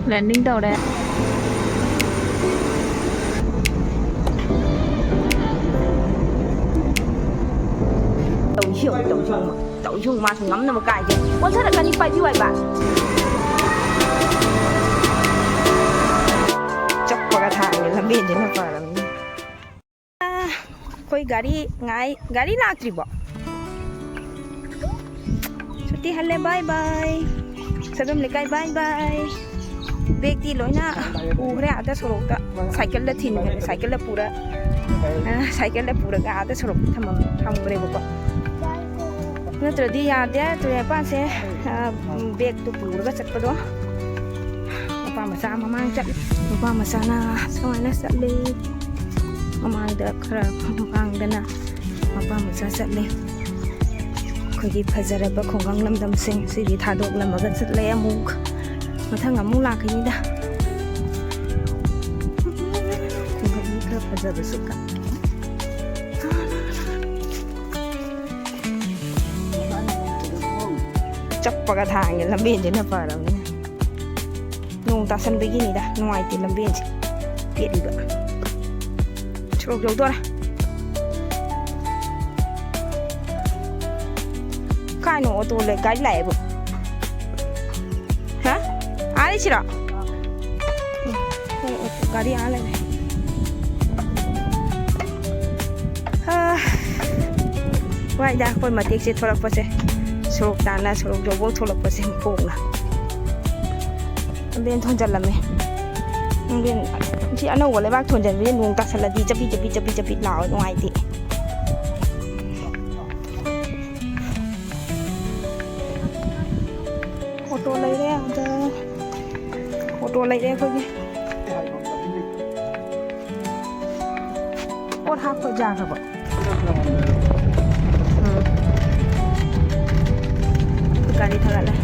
landing tàu đấy. Tàu chung mà ngắm nó một cái chứ. Ôi sao lại cần đi bay như vậy bạn? Chắc qua cái thang này làm bên chứ nó phải làm. Koi gari lagri bo. Suti Halle bye bye. Sabam lekai bye bye. Beg di loina Oikhre ada sorok ta cycle la thin cycle la pura ga ada sorok tham gre bo. Natra di ya de to ya pa se beg to pura ga chat pa do. Pa ma sa mamang chat pa ma sa na sawana sa le. Mamangda khara mamangdana mapa masa chatle khoi phajara ba khongang lamdam sing siri thadok lamaga chatle amuk mathang amuk lakhini da khongang khara phajara suka chappaga thang ni lamben de na param ni nong ta san begini da noi ti lamben chi pedi ba Churuk jauh tu lah. Kai no auto le gari lai bu. Hah? Ada sih tak? Gari ada ni. Wah dah kau mati sih tolak pasal. Churuk tanah churuk jauh tolak pasal pun lah. Ambil tuan jalan ni. Ambilที่อันนั้นวัวเลยบ้างทนจันวิ่งวงตักสลัดดีจะปีเหล่าตรงไอติโอ้ตัวอะไรเนี่ยเจอโอ้ตัวอะไรเนี่ยคนนี้โอ้ทับคนยากครับการที่เท่าไหร่เลย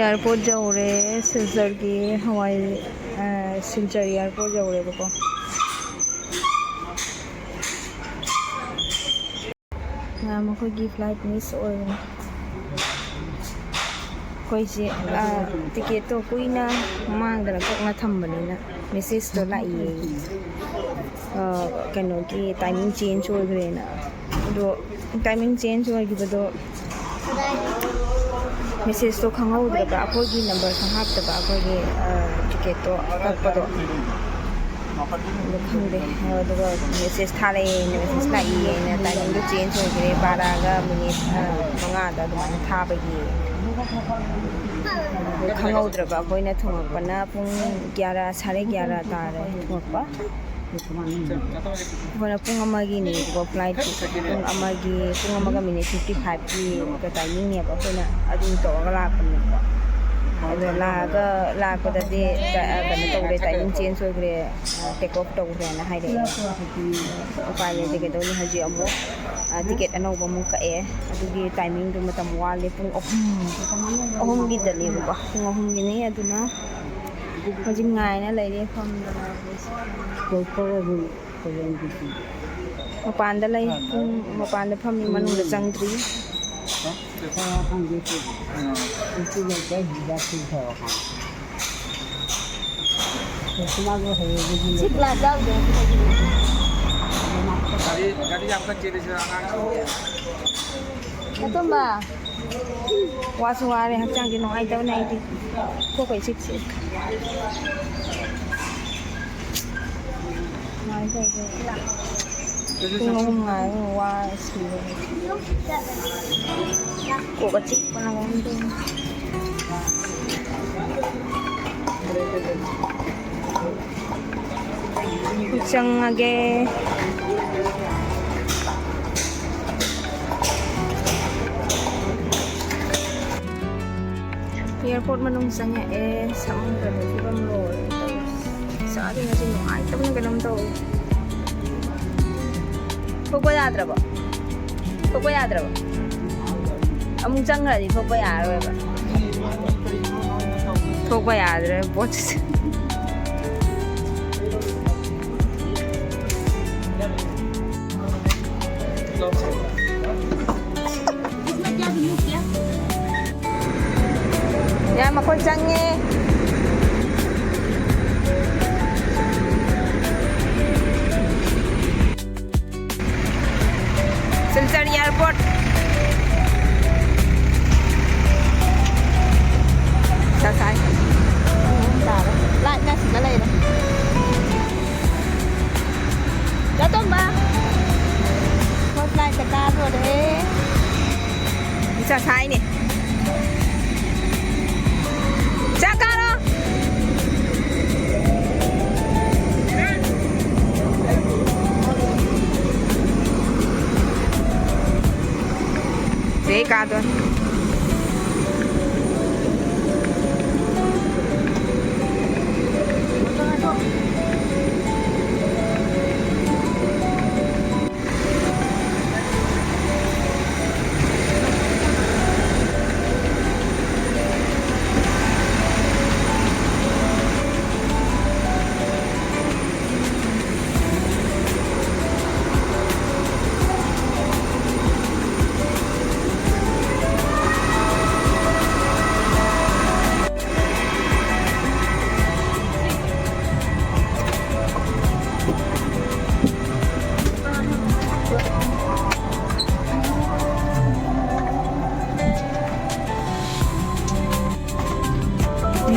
airport Yaure Silchar की हवाई Silchar airport Yaure को मखोगी flight miss ओइना कोइसे ticket तो कुइना मांगदना कोकना थंबनिना message तो लाइए कनो की timing change ओइग्रेना दो timing change ओइगिबदो message तो खंगौद्रबा अखोगी नंबर खंहाप्तबा अखोगी टिकेट तो कक्पदो खंदे अदुगा मेसेज थाले मेसेज लाइए ना टाइमिंग तो चेंज होग्रे 12 मिनिट 5 दा दुमाना थाबगी खंगौद्रबा अखोइना थुमपना पुंग 11 11:30 तारे थुमपा Wana pung amagi ni ko flight pung amaga minute 55 ki ka timing ni ba koina adun to ga la pan ado la ko da de ka na to re timing change ho gre take off to gre na hai de pa ye de ke do ni haji amo ticket ano ba mu ka e adu gi timing du matam wale pung ohum gi da ni ba pung ohum gi ni aduna Hajim ngai na lai de pham ko ko ko yen di mapan da lai mapan da pham ni manung da changdri ha phang di chu chu le kai hi da chu tho ha kuma go he di chik la dau de gari आपका चेहरे से Betul mbak. Wasuare hakang di nong ay daw na iti. Ko kay sik. Kung nga, sila. Kukacik pa naman doon. Kutsang age. Airport manungsanya sa mga ganun, ibang roll. Tapos, sa atin kasi yung item na ganun to. Pagbayadra ba? Pagbayadra ba? Among jangra di pagbayadra ba? Pagbayadra, bots. Ya, makoy jangge. Silchar Airport. Sasay. Lại na xí cái này này. Đã tôm ba. Một lại cả ta rồi đấy. Sasay nè. Chakaro. Dễ cả thôi.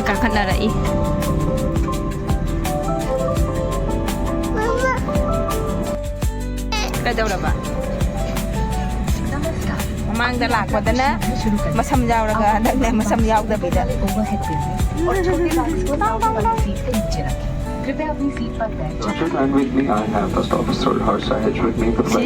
Kakanarai. Mama. Kadaw na ba? Mama ang dalak mo na. Masamyaw na ka. Masamyaw na bida. And with me, I have First Officer Harsha with me for the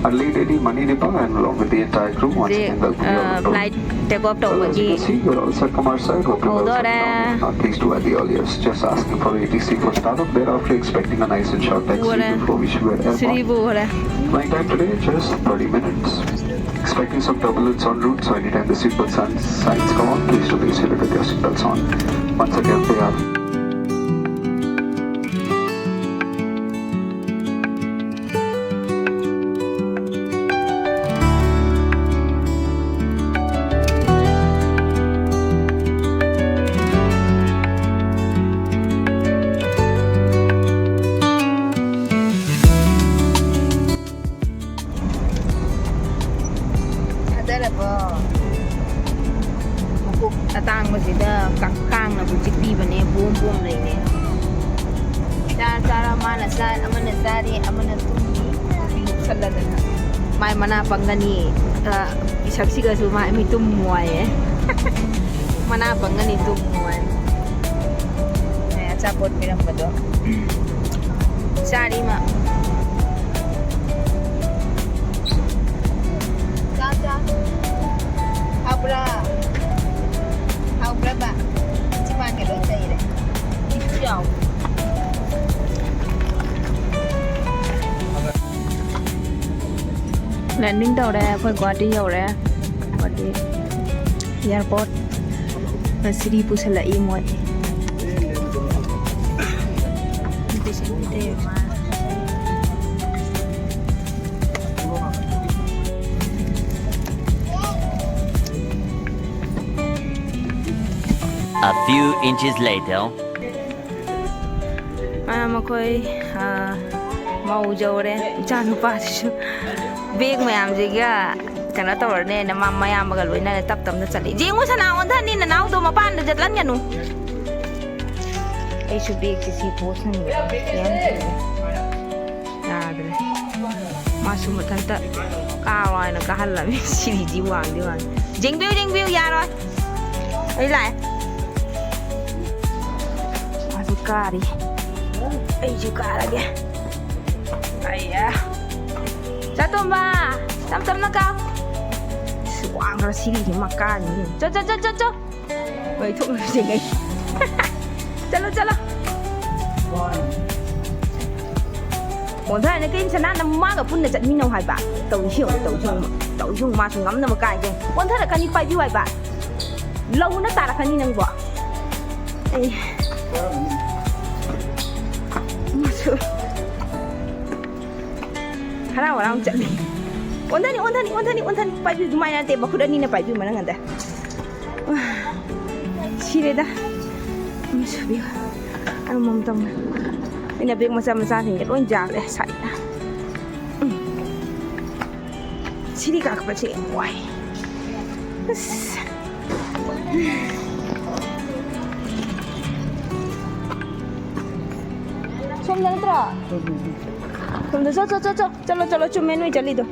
early lady Mani Nipa and along with the entire crew. Once again, welcome you all. Flight take off to As you can see, you're all set from our side. Hope you're well settled down. Please do at the earliest. Just asking for ATC for startup. Thereafter, expecting a nice and short taxi before we should wear airport. Flying time today, just 30 minutes. Expecting some turbulence en route, so anytime the seatbelt signs come on, please do be seated with your seatbelts on. Once again, they are. Tatang mo sida kakang na bujik di ba ne boom na ne. Cara mana sa amana sari amana tumi salada na. Mai manapang gani isaksi ka su mai mi tumuay manapang gani tumuay. Ay sapot pinang ba do? Sari ma. Tata. Abra. Berapa? Cuma ke doi sai deh. Itu jauh. Landing tàu đây, phải qua đi Yaure, qua đi airport. Seribu selai muat. Di sini deh mah. A few inches later. Makoy mau Yaure, jangan lupa sih. Big mayam juga karena tower ne na mayam bagal na tap tam na chali. Jingo sa naon than ni na naw do mapan na jatlan ya nu. Ay should be si post na ni. 마수 못한다 까와이는 까할라면 시리지 왕디 왕 쟁비우 야로 일라이 마수 까리 에이지 까라게 아이야 자tomba 땀땀 나까 왕으로 시리지 막 까니 저 왜 통을 생각 잘라 một thời này cái sana năm má gặp phun này chặt min đâu hai bạn tàu chung mà chúng ngắm nó một cái kìa một thời là cái như bay view hai bạn lâu nó ta là cái như năng bỏ mà chứ khá là orang chặt đi một thời bay view mai là tiền bạc khuda ni na bay view mà nó ngần đây chi đây ta mà chứ biết anh mong tâm ini biar masa-masa tinggal lonjak deh saya. Sini kak kecil, wah. Som jalan terus. Som terus, calo cuma menu jali tu.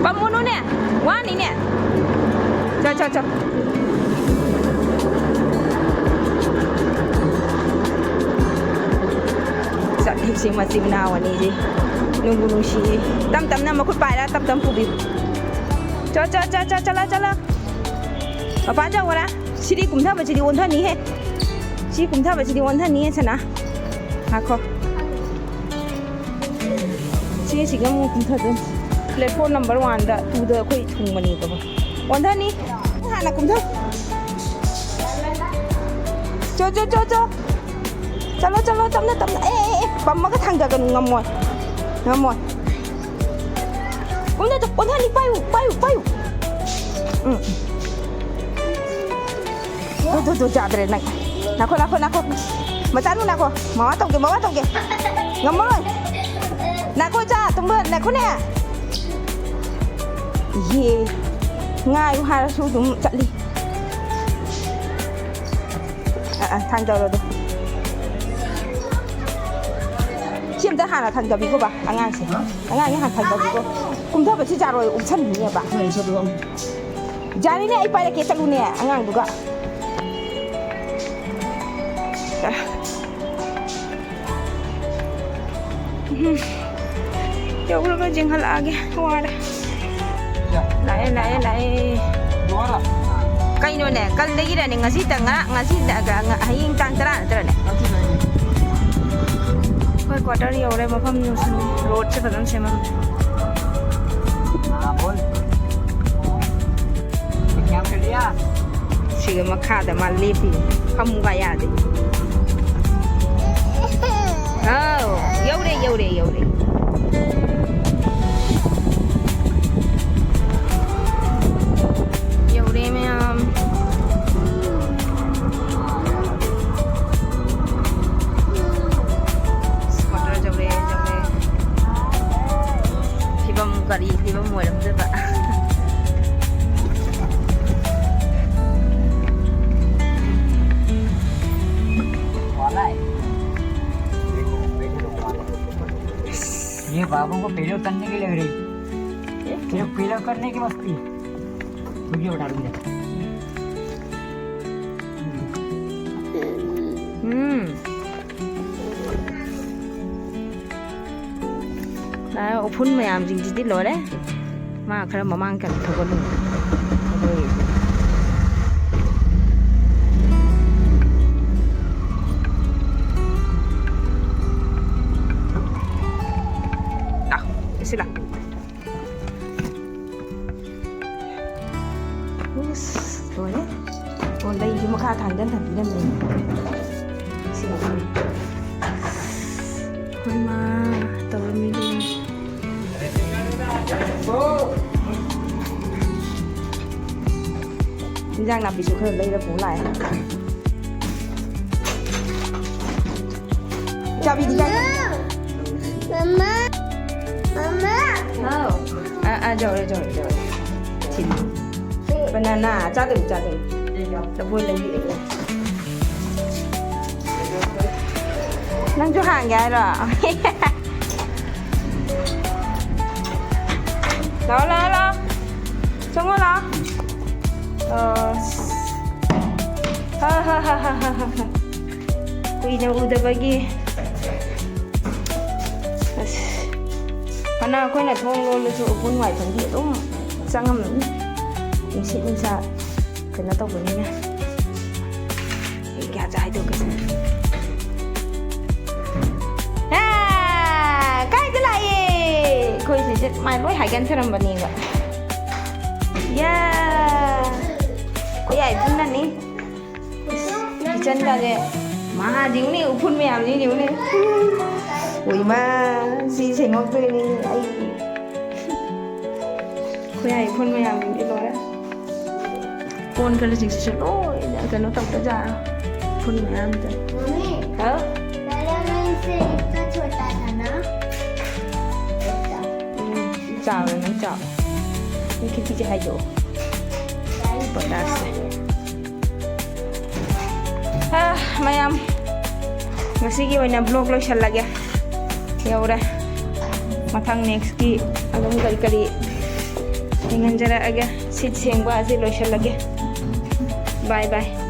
Pamuno ni, wah ni ni. 저. Sợ hình sinh mà sinh nào anh đi nung nung xí tâm năm mà khuất bài đó tâm phụ bị cho la bà phá cho ra xí đi cùng tháp và xí đi ôn thân ní hết xí cùng tháp và xí đi ôn thân ní hết xem nào hả khó xí cái mua cùng tháp đấy platform number 1 đó tu được khơi thùng mà ní cơ mà ôn thân ní là cùng thôi cho tấm ê bấm mà cái thằng cả gần ngầm rồi cũng được ôn thân đi bay tôi trả cái này nào khô mà chán luôn nào khô má tông kìa ngầm rồi nào khô cha tông bên này khô nè yeah ngay hai là số đúng chặt đi thành đầu rồi chiêm tới hàng là thành đầu bị cô bà anh ngang cái hàng thành đầu bị cô cùng thấp vào chi trả rồi ủng chân nhỉ bà này sao được không giá này ai phải là cái chân luôn nè anh ngang được ạ Yaure cái jeng hal age wara lại cây nó nè cây đấy là ngasi tang đã haying tang tara nè coi quả đó Yaure mà không nhiều road sẽ phải xem mà chỉ mà khá để mà liệp không mua ya đấy Yaure thì mùa lắm rồi bạn ये बाबू को पीलो करने के लिए लग रही पीलो करने की मस्ती वीडियो डाल दूंगा đấy phun mày làm gì tít lối đấy mà cái mà mang cả thằng con xin lỗi rồi đấy còn đây chúng ta thành dân thành dân mình xin lỗi mà tao mình Giang làm bị chụp hơn đây là phố lại chào bị đi Giang Mama rồi chín banana cha đừng จะพูดเลยนั่งจะห่างยายเหรอแล้วจงเหรอkuya udah bagi karena aku nak thong lo lu pun ngoài thằng địa đúng sang ngâm mình sẽ cái nó tao vừa nha cái dài được cái gì cái lại cô sẽ mai lối hải gan salam bani ga ya cô ai pun na ni chân ra đây mà díu này phun mèo như díu này ui mà gì thành ngọc tươi này ai cô ai phun mèo mình đi nói phun cái là chỉ sẽ lỗi cái nó tổng ra phun mèo thôi mummy hả diamond से इतना छोटा था ना chào rồi nó chào nhưng khi chị hay chỗ bỏ đá mayam ngasigi wala vlog lo siya lagi yaure mathang next ki alum kali ingan jara aga sit sengwa asi lo siya lagi bye